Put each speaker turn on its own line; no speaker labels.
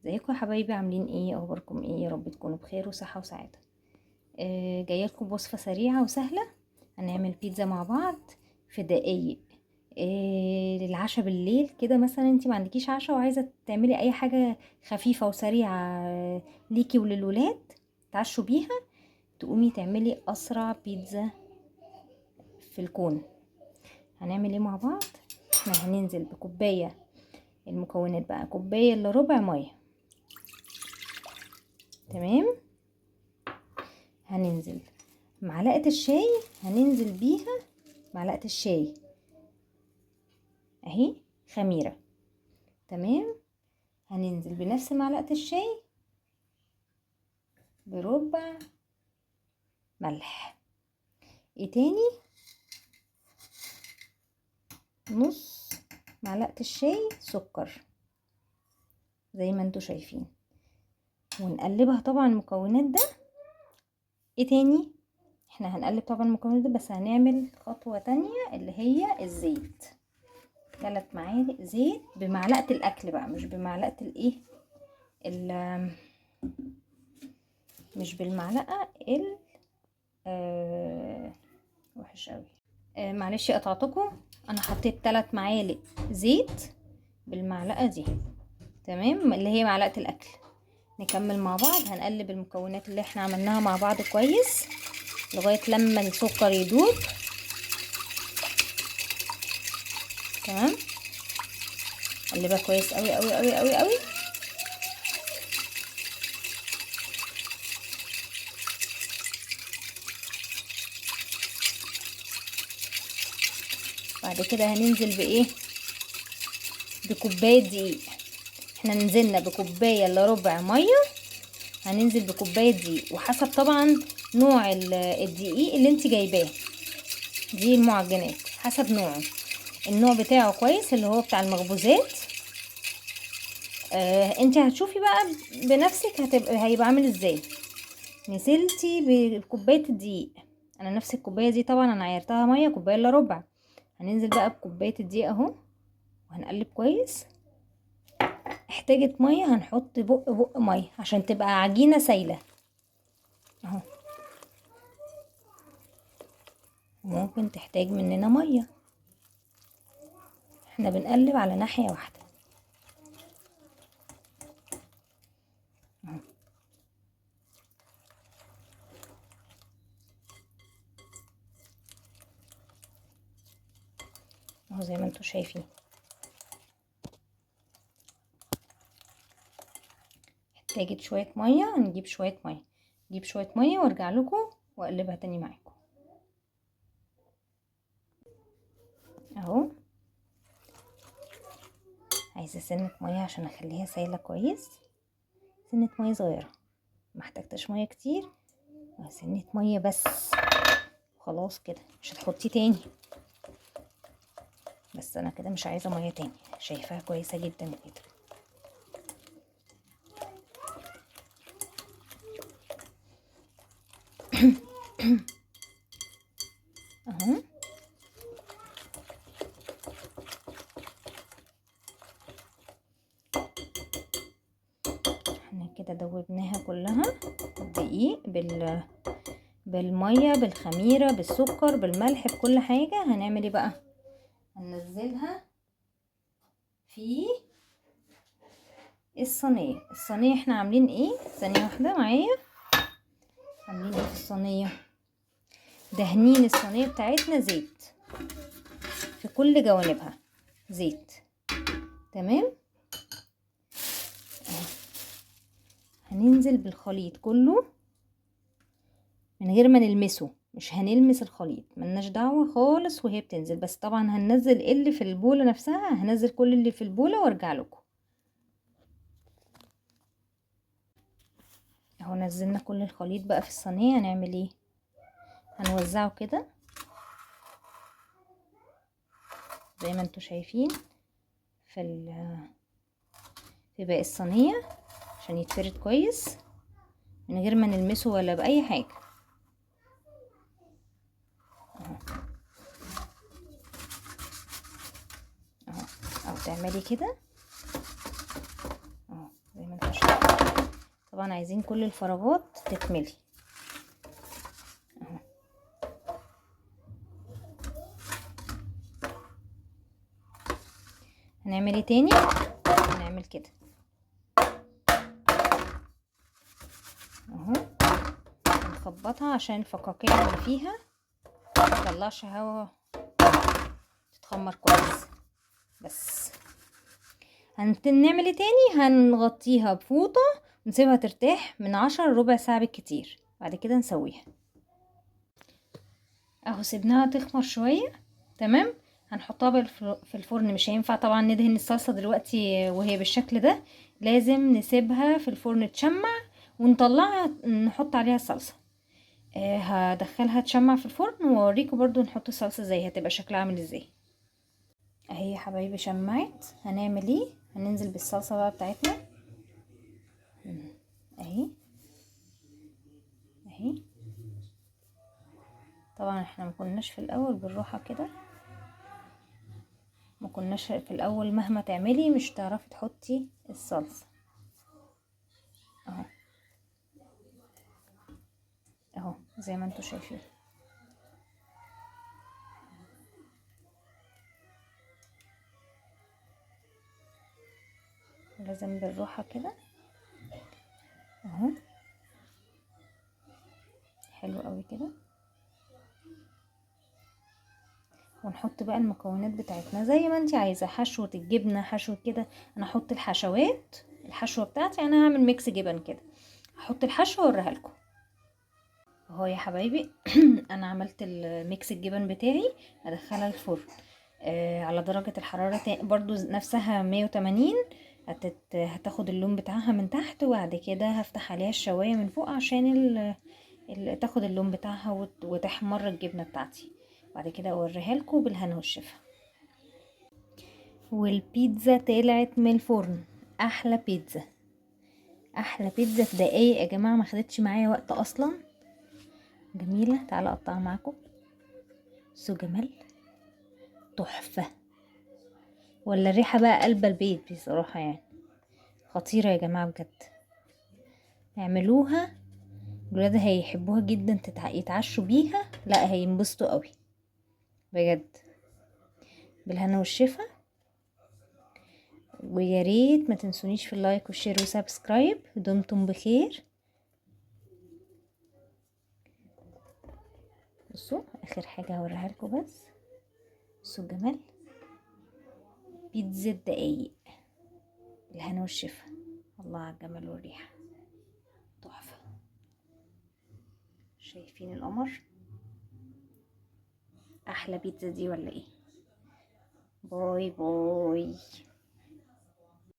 ازيكم يا حبايبي؟ عاملين ايه؟ اخباركم ايه؟ يا رب تكونوا بخير وصحه وسعاده. جايه لكم بوصفه سريعه وسهله. هنعمل بيتزا مع بعض في دقايق. للعشاء بالليل كده، مثلا انتي ما عندكيش عشاء وعايزه تعملي اي حاجه خفيفه وسريعه ليكي وللولاد تعشوا بيها، تقومي تعملي اسرع بيتزا في الكون. هنعمل ايه مع بعض؟ احنا هننزل بكوبايه، المكونات بقى كوبايه الا ربع ميه. تمام. هننزل معلقة الشاي، هننزل بيها معلقة الشاي اهي خميرة. تمام. هننزل بنفس معلقة الشاي بربع ملح. ايه تاني؟ نص معلقة الشاي سكر زي ما انتوا شايفين، ونقلبها طبعا المكونات ده. ايه تاني؟ احنا هنقلب طبعا المكونات ده، بس هنعمل خطوة تانية اللي هي الزيت. 3 معالق زيت بمعلقة الاكل بقى، مش بمعلقة الايه، مش بالمعلقة وحش قوي. معلش قطعتكم. انا حطيت 3 معالق زيت بالمعلقة دي. تمام، اللي هي معلقة الاكل. نكمل مع بعض، هنقلب المكونات اللي احنا عملناها مع بعض كويس لغاية لما السكر يدوب. تمام، قلبها كويس قوي قوي قوي قوي قوي. بعد كده هننزل بايه؟ بكوبايه دقيق. احنا نزلنا بكوبايه الا ربع ميه، هننزل بكوبايه دقيق، وحسب طبعا نوع الدقيق اللي انت جايباه. دي المعجنات حسب نوعه، النوع بتاعه كويس اللي هو بتاع المخبوزات. انت هتشوفي بقى بنفسك هيبقى عامل ازاي. نزلتي بكوبايه الدقيق، انا نفس الكوبايه دي طبعا انا عيرتها ميه كوبايه الا ربع. هننزل بقى بكوبايه الدقيق اهو، وهنقلب كويس. احتاجت ميه هنحط بق ميه عشان تبقى عجينه سايله اهو. ممكن تحتاج مننا ميه، احنا بنقلب على ناحيه واحده اهو زي ما انتوا شايفين. احتاجت شويه ميه، هنجيب شويه ميه، نجيب شويه ميه وارجع لكم واقلبها تاني معاكم اهو. عايزه سنه ميه عشان اخليها سايله كويس، سنه ميه صغيره، ما احتاجتش ميه كتير، سنه ميه بس. خلاص كده مش هتحطي تاني، بس انا كده مش عايزه ميه تاني، شايفاها كويسه جدا كده. اهو احنا كده دوبناها كلها، الدقيق بالميه بالخميره بالسكر بالملح بكل حاجه. هنعمل ايه بقى؟ هننزلها في الصينيه احنا عاملين ايه؟ ثانيه واحده معايا. عاملين ايه في الصينيه؟ دهنين الصينيه بتاعتنا زيت في كل جوانبها، زيت. تمام. هننزل بالخليط كله من غير ما نلمسه، مش هنلمس الخليط، ملناش دعوة خالص وهي بتنزل. بس طبعا هننزل اللي في البولة نفسها، هنزل كل اللي في البولة وارجع لكم اهو. نزلنا كل الخليط بقى في الصينية. هنعمل ايه؟ هنوزعه كده زي ما انتوا شايفين في باقي الصينية عشان يتفرد كويس من غير ما نلمسه ولا بأي حاجة اهو. او تعملي كده اهو زي ما انتوا شايفين. طبعا عايزين كل الفراغات تتملي اهو. هنعمل ايه تاني؟ هنعمل كده اهو، نخبطها عشان الفقاقيع اللي فيها متطلعش هوا، تتخمر كويس. بس هنعمل ايه تاني؟ هنغطيها بفوطة ونسيبها ترتاح من 10 لربع ساعة بالكتير، بعد كده نسويها اهو. سيبناها تخمر شوية تمام. هنحطها في الفرن. مش هينفع طبعا ندهن الصلصة دلوقتي وهي بالشكل ده، لازم نسيبها في الفرن تشمع ونطلعها نحط عليها الصلصة. هدخلها تشمع في الفرن واوريكم برضو نحط الصلصة ازاي هتبقى شكلها عامل ازاي. اهي يا حبايبي شمعت. هنعمل ايه؟ هننزل بالصلصة بقى بتاعتنا اهي اهي. طبعا احنا ما كناش في الاول بالراحة كده، ما كناش في الاول مهما تعملي مش تعرفي تحطي الصلصة اهو اهو زي ما انتوا شايفين. لازم بالراحة كده اهو. حلو قوي كده. ونحط بقى المكونات بتاعتنا زي ما انتي عايزة، حشوة الجبنة، حشوة كده. انا احط الحشوات، الحشوة بتاعتي انا هعمل ميكس جبن كده، هحط الحشوة واوريها لكم اهو يا حبايبي. انا عملت الميكس الجبن بتاعي. هدخلها الفرن على درجة الحرارة برضو نفسها 180. هتاخد اللون بتاعها من تحت، وبعد كده هفتح عليها الشواية من فوق عشان تاخد اللون بتاعها وتحمر الجبنة بتاعتي. بعد كده اوريها لكم بالهنا والشفا. والبيتزا طلعت من الفرن. احلى بيتزا، احلى بيتزا في دقايق يا جماعة، ما خدتش معايا وقت اصلا. جميلة. تعالى اقطعها معاكم. سو جمال، تحفة. ولا الريحة بقى قلب البيت بصراحة يعني، خطيرة يا جماعة بجد. اعملوها، الولاد هيحبوها جدا، يتعشوا بيها، لا هينبسطوا قوي بجد. بالهنا والشفا. ويا ريت ما تنسونيش في اللايك والشير وسبسكرايب. دمتم بخير. بصوا اخر حاجة هوريها لكم بس. بصوا الجمال، بيتزا دقايق بالهنا والشفا. الله على الجمال والريحة، تحفة. شايفين القمر؟ احلى بيتزا دي ولا ايه؟ باي باي.